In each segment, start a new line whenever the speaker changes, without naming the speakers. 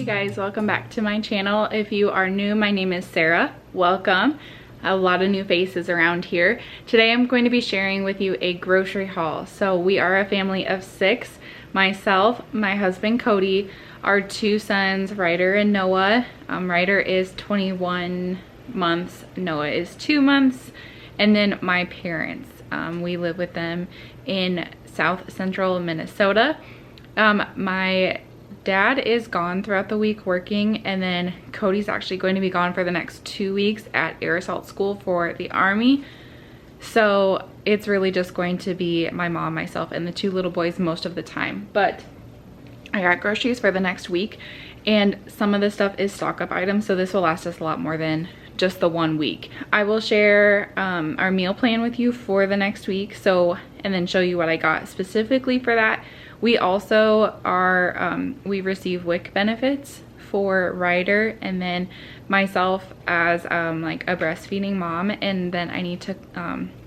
Hey guys, welcome back to my channel. If you are new, my name is Sarah. Welcome. A lot of new faces around here. Today I'm going to be sharing with you a grocery haul. So we are a family of 6. Myself, my husband Cody, our 2 sons Ryder and Noah. Ryder is 21 months, Noah is 2 months, and then my parents. We live with them in South Central Minnesota. My dad is gone throughout the week working, and then Cody's actually going to be gone for the next 2 weeks at air assault school for the Army. So it's really just going to be my mom, myself, and the 2 little boys most of the time. But I got groceries for the next week, and some of this stuff is stock up items, so this will last us a lot more than just the 1 week. I will share our meal plan with you for the next week, and then show you what I got specifically for that. We also are, we receive WIC benefits for Ryder and then myself as like a breastfeeding mom, and then I need to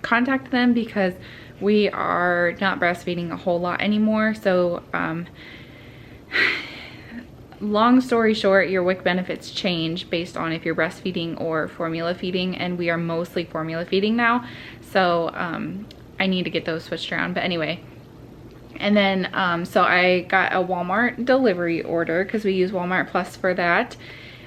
contact them because we are not breastfeeding a whole lot anymore. So long story short, your WIC benefits change based on if you're breastfeeding or formula feeding, and we are mostly formula feeding now. So I need to get those switched around, but anyway. And then so I got a Walmart delivery order because we use Walmart Plus for that.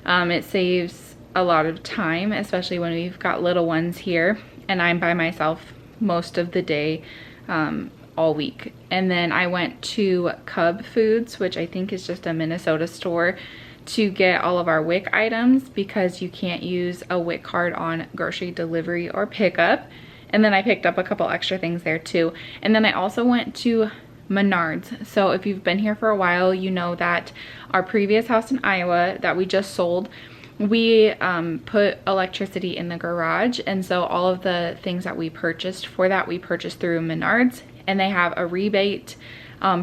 It saves a lot of time, especially when we've got little ones here and I'm by myself most of the day, all week. And then I went to Cub Foods, which I think is just a Minnesota store, to get all of our WIC items because you can't use a WIC card on grocery delivery or pickup. And then I picked up a couple extra things there too. And then I also went to Menards. So if you've been here for a while, you know that our previous house in Iowa that we just sold, we put electricity in the garage, and so all of the things that we purchased for that we purchased through Menards, and they have a rebate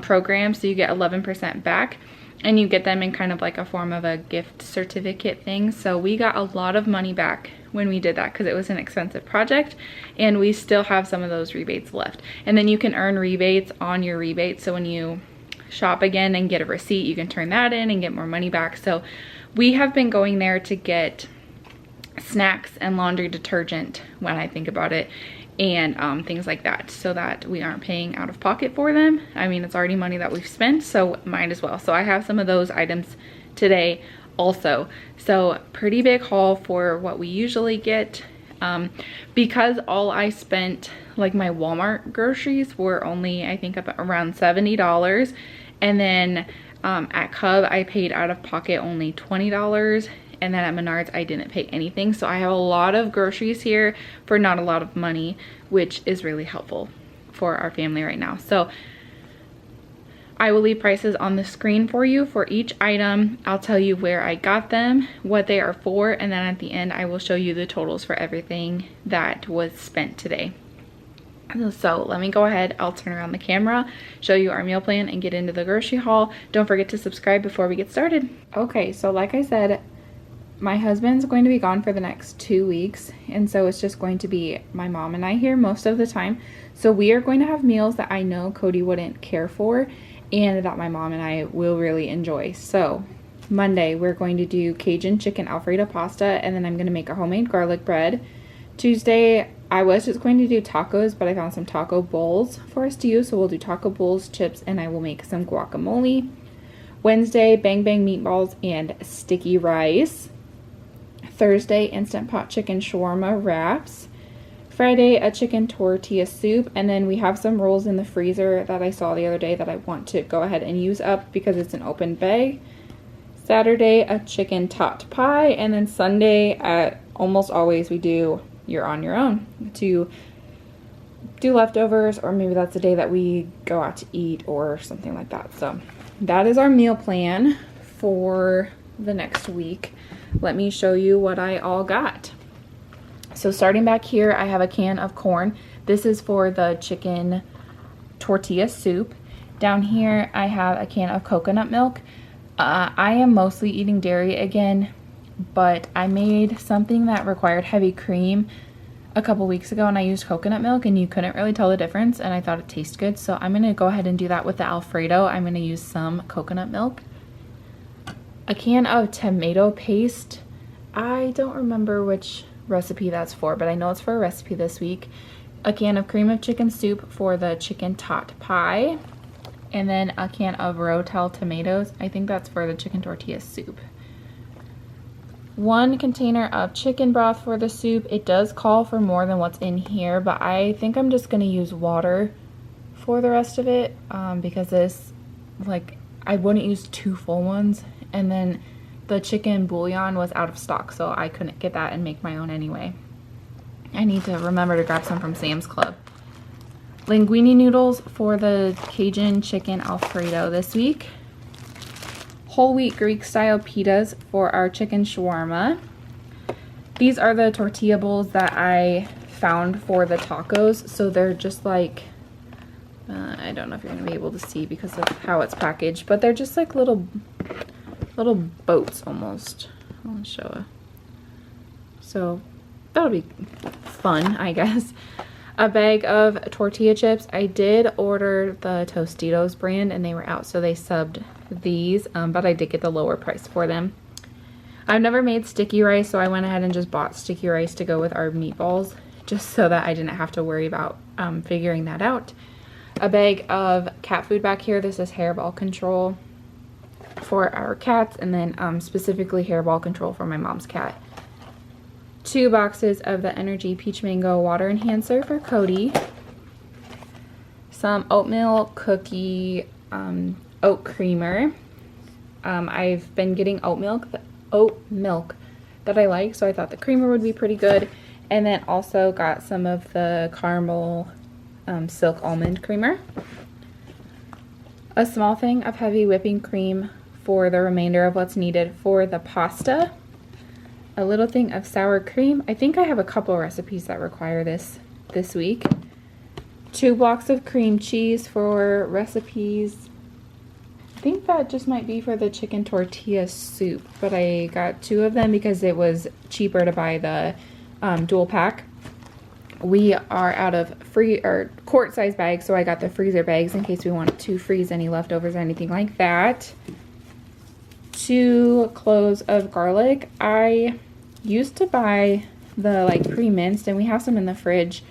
program, so you get 11% back, and you get them in kind of like a form of a gift certificate thing. So we got a lot of money back when we did that because it was an expensive project, and we still have some of those rebates left. And then you can earn rebates on your rebates, so when you shop again and get a receipt, you can turn that in and get more money back. So we have been going there to get snacks and laundry detergent when I think about it, and things like that, so that we aren't paying out of pocket for them. I mean, it's already money that we've spent, so might as well. So I have some of those items today also. So pretty big haul for what we usually get, because all I spent, like my Walmart groceries were only, I think, about around $70, and then at Cub I paid out of pocket only $20, and then at Menards I didn't pay anything. So I have a lot of groceries here for not a lot of money, which is really helpful for our family right now. So I will leave prices on the screen for you for each item. I'll tell you where I got them, what they are for, and then at the end I will show you the totals for everything that was spent today. So let me go ahead, I'll turn around the camera, show you our meal plan, and get into the grocery haul. Don't forget to subscribe before we get started. Okay, so like I said, my husband's going to be gone for the next 2 weeks, and so it's just going to be my mom and I here most of the time. So we are going to have meals that I know Cody wouldn't care for and that my mom and I will really enjoy. So Monday we're going to do Cajun chicken Alfredo pasta, and then I'm going to make a homemade garlic bread. Tuesday I was just going to do tacos, but I found some taco bowls for us to use, so we'll do taco bowls, chips, and I will make some guacamole. Wednesday, bang bang meatballs and sticky rice. Thursday, Instant Pot chicken shawarma wraps. Friday, a chicken tortilla soup, and then we have some rolls in the freezer that I saw the other day that I want to go ahead and use up because it's an open bag. Saturday, a chicken tot pie, and then Sunday, almost always we do you're on your own to do leftovers, or maybe that's the day that we go out to eat or something like that. So that is our meal plan for the next week. Let me show you what I all got. So starting back here, I have a can of corn. This is for the chicken tortilla soup. Down here, I have a can of coconut milk. I am mostly eating dairy again, but I made something that required heavy cream a couple weeks ago, and I used coconut milk, and you couldn't really tell the difference, and I thought it tasted good. So I'm going to go ahead and do that with the Alfredo. I'm going to use some coconut milk. a can of tomato paste. I don't remember which recipe that's for, but I know it's for a recipe this week. A can of cream of chicken soup for the chicken tot pie. And then a can of Rotel tomatoes. I think that's for the chicken tortilla soup. 1 container of chicken broth for the soup. It does call for more than what's in here, but I think I'm just gonna use water for the rest of it because this, like, I wouldn't use 2 full ones. And then the chicken bouillon was out of stock, so I couldn't get that and make my own anyway. I need to remember to grab some from Sam's Club. Linguine noodles for the Cajun chicken Alfredo this week. Whole wheat Greek style pitas for our chicken shawarma. These are the tortilla bowls that I found for the tacos. So they're just like, I don't know if you're gonna be able to see because of how it's packaged, but they're just like little boats almost. I'll show you. So that'll be fun, I guess. A bag of tortilla chips. I did order the Tostitos brand and they were out, so they subbed these, but I did get the lower price for them. I've never made sticky rice, so I went ahead and just bought sticky rice to go with our meatballs, just so that I didn't have to worry about figuring that out. A bag of cat food back here. This is hairball control for our cats, and then specifically hairball control for my mom's cat. 2 boxes of the Energy Peach Mango Water Enhancer for Cody. Some oatmeal cookie oat creamer. I've been getting oat milk that I like, so I thought the creamer would be pretty good. And then also got some of the caramel silk almond creamer. A small thing of heavy whipping cream for the remainder of what's needed for the pasta. A little thing of sour cream. I think I have a couple recipes that require this week. 2 blocks of cream cheese for recipes. I think that just might be for the chicken tortilla soup, but I got 2 of them because it was cheaper to buy the dual pack. We are out of quart size bags, so I got the freezer bags in case we want to freeze any leftovers or anything like that. 2 cloves of garlic. I used to buy the like pre-minced, and we have some in the fridge,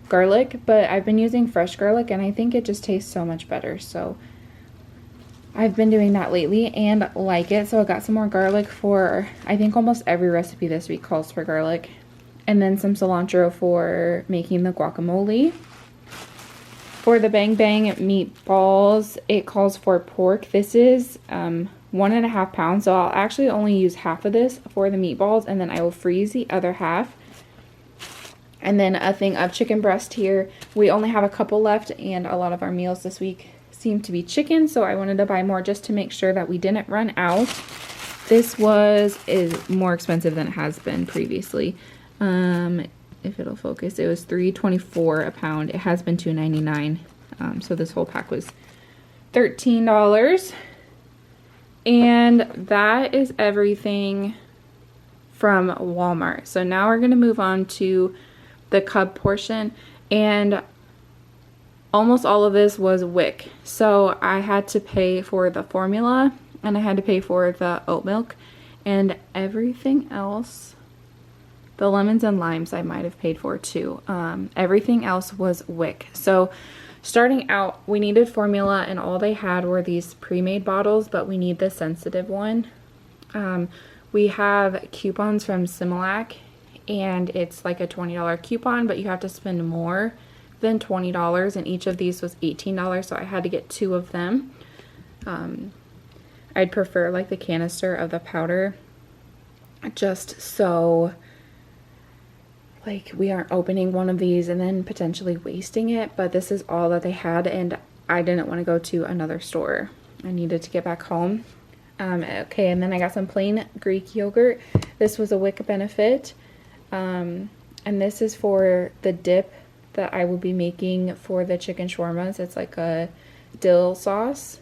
garlic, but I've been using fresh garlic and I think it just tastes so much better, so I've been doing that lately and like it. So I got some more garlic for, I think almost every recipe this week calls for garlic. And then some cilantro for making the guacamole. For the Bang Bang meatballs, it calls for pork. This is 1.5 pounds, so I'll actually only use half of this for the meatballs, and then I will freeze the other half. And then a thing of chicken breast here. We only have a couple left, and a lot of our meals this week seem to be chicken, so I wanted to buy more just to make sure that we didn't run out. This is more expensive than it has been previously. If it'll focus, it was $3.24 a pound. It has been $2.99. So this whole pack was $13. And that is everything from Walmart. So now we're going to move on to the Cub portion, and almost all of this was WIC. So I had to pay for the formula, and I had to pay for the oat milk, and everything else, the lemons and limes I might have paid for too. Everything else was WIC. So starting out, we needed formula, and all they had were these pre-made bottles, but we need the sensitive one. We have coupons from Similac, and it's like a $20 coupon, but you have to spend more than $20, and each of these was $18, so I had to get 2 of them. I'd prefer like the canister of the powder, just so like we aren't opening one of these and then potentially wasting it, but this is all that they had, and I didn't want to go to another store. I needed to get back home. Okay, and then I got some plain Greek yogurt. This was a WIC benefit, and this is for the dip that I will be making for the chicken shawarmas. It's like a dill sauce.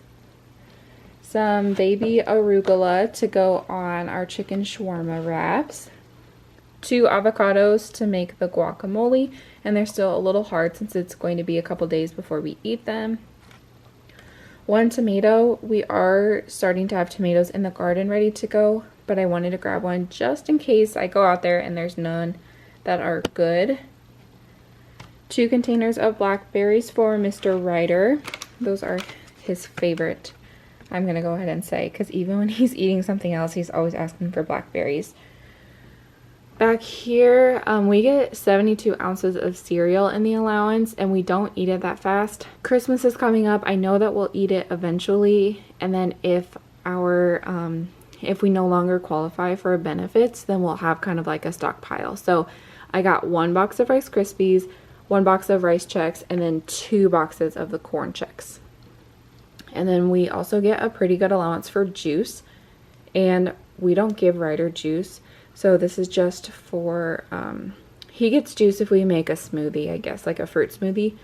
Some baby arugula to go on our chicken shawarma wraps. 2 avocados to make the guacamole, and they're still a little hard since it's going to be a couple days before we eat them. 1 tomato. We are starting to have tomatoes in the garden ready to go, but I wanted to grab one just in case I go out there and there's none that are good. 2 containers of blackberries for Mr. Ryder. Those are his favorite, I'm gonna go ahead and say, because even when he's eating something else, he's always asking for blackberries. Back here, we get 72 ounces of cereal in the allowance, and we don't eat it that fast. Christmas is coming up. I know that we'll eat it eventually, and then if we no longer qualify for benefits, then we'll have kind of like a stockpile. So I got 1 box of Rice Krispies, 1 box of Rice Chex, and then 2 boxes of the Corn Chex. And then we also get a pretty good allowance for juice, and we don't give Ryder juice. So this is just for, he gets juice if we make a smoothie, I guess, like a fruit smoothie.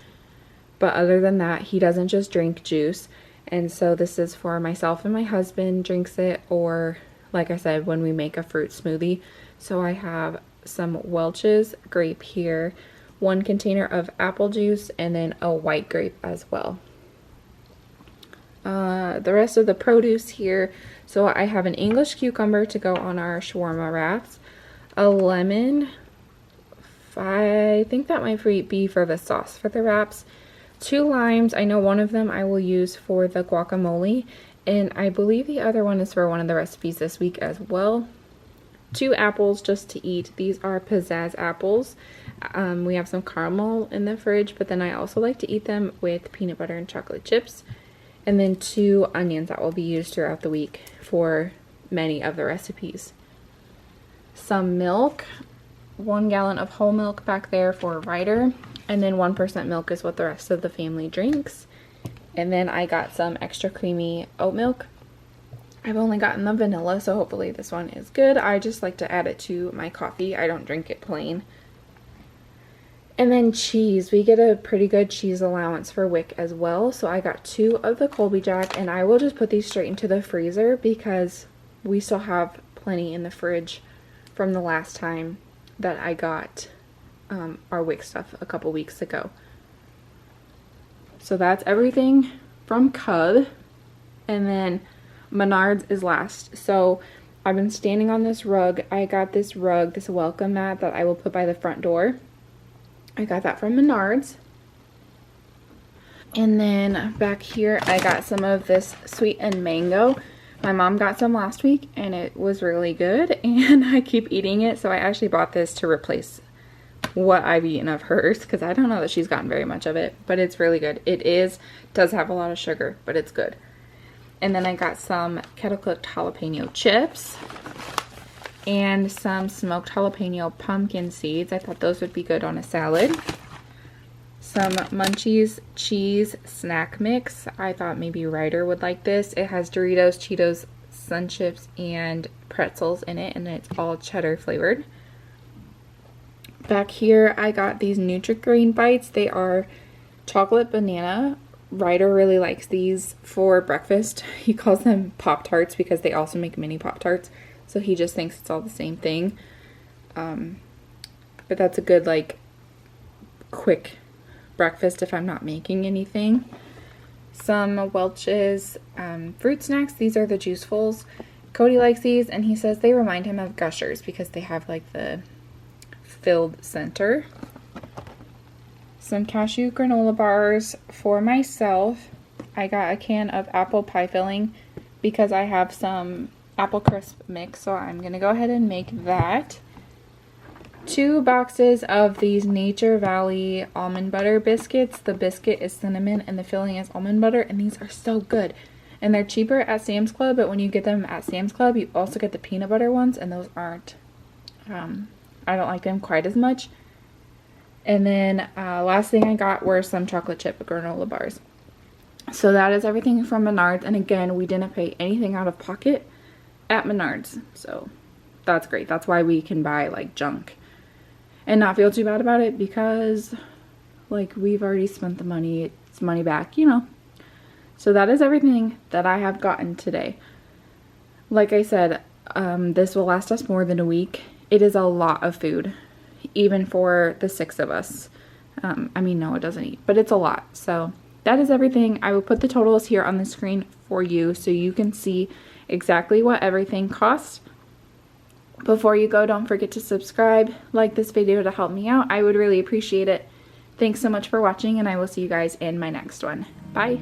But other than that, he doesn't just drink juice. And so this is for myself and my husband drinks it, or like I said, when we make a fruit smoothie. So I have some Welch's grape here, 1 container of apple juice, and then a white grape as well. The rest of the produce here, so I have an English cucumber to go on our shawarma wraps, a lemon, I think that might be for the sauce for the wraps, 2 limes. I know one of them I will use for the guacamole, and I believe the other one is for one of the recipes this week as well. 2 apples just to eat. These are pizzazz apples. We have some caramel in the fridge, but then I also like to eat them with peanut butter and chocolate chips. And then 2 onions that will be used throughout the week for many of the recipes. Some milk, 1 gallon of whole milk back there for Ryder, and then 1% milk is what the rest of the family drinks. And then I got some extra creamy oat milk. I've only gotten the vanilla, so hopefully this one is good. I just like to add it to my coffee. I don't drink it plain. And then cheese. We get a pretty good cheese allowance for WIC as well. So I got 2 of the Colby Jack, and I will just put these straight into the freezer because we still have plenty in the fridge from the last time that I got our WIC stuff a couple weeks ago. So that's everything from Cub. And then Menards is last. So I've been standing on this rug. I got this rug, this welcome mat that I will put by the front door. I got that from Menards. And then back here I got some of this sweet and mango. My mom got some last week and it was really good and I keep eating it, so I actually bought this to replace what I've eaten of hers because I don't know that she's gotten very much of it, but it's really good. It does have a lot of sugar, but it's good. And then I got some kettle cooked jalapeno chips and some smoked jalapeno pumpkin seeds. I thought those would be good on a salad. Some Munchies cheese snack mix. I thought maybe Ryder would like this. It has Doritos, Cheetos, Sun Chips, and pretzels in it, and it's all cheddar flavored. Back here I got these Nutri-Grain bites. They are chocolate banana. Ryder really likes these for breakfast. He calls them Pop-Tarts because they also make mini Pop-Tarts. So he just thinks it's all the same thing. But that's a good, like, quick breakfast if I'm not making anything. Some Welch's fruit snacks. These are the Juicefuls. Cody likes these, and he says they remind him of Gushers because they have, like, the filled center. Some cashew granola bars for myself. I got a can of apple pie filling because I have some apple crisp mix, so I'm gonna go ahead and make that. 2 boxes of these Nature Valley almond butter biscuits. The biscuit is cinnamon and the filling is almond butter, and these are so good. And they're cheaper at Sam's Club, but when you get them at Sam's Club, you also get the peanut butter ones, and those aren't, I don't like them quite as much. And then last thing I got were some chocolate chip granola bars. So that is everything from Menards, and again, we didn't pay anything out of pocket at Menards, so that's great. That's why we can buy like junk and not feel too bad about it because like we've already spent the money. It's money back, you know. So that is everything that I have gotten today. Like I said, this will last us more than a week. It is a lot of food, even for the 6 of us. I mean, no, it doesn't eat, but it's a lot. So that is everything. I will put the totals here on the screen for you so you can see exactly what everything costs. Before you go, don't forget to subscribe, like this video to help me out. I would really appreciate it. Thanks so much for watching, and I will see you guys in my next one. Bye.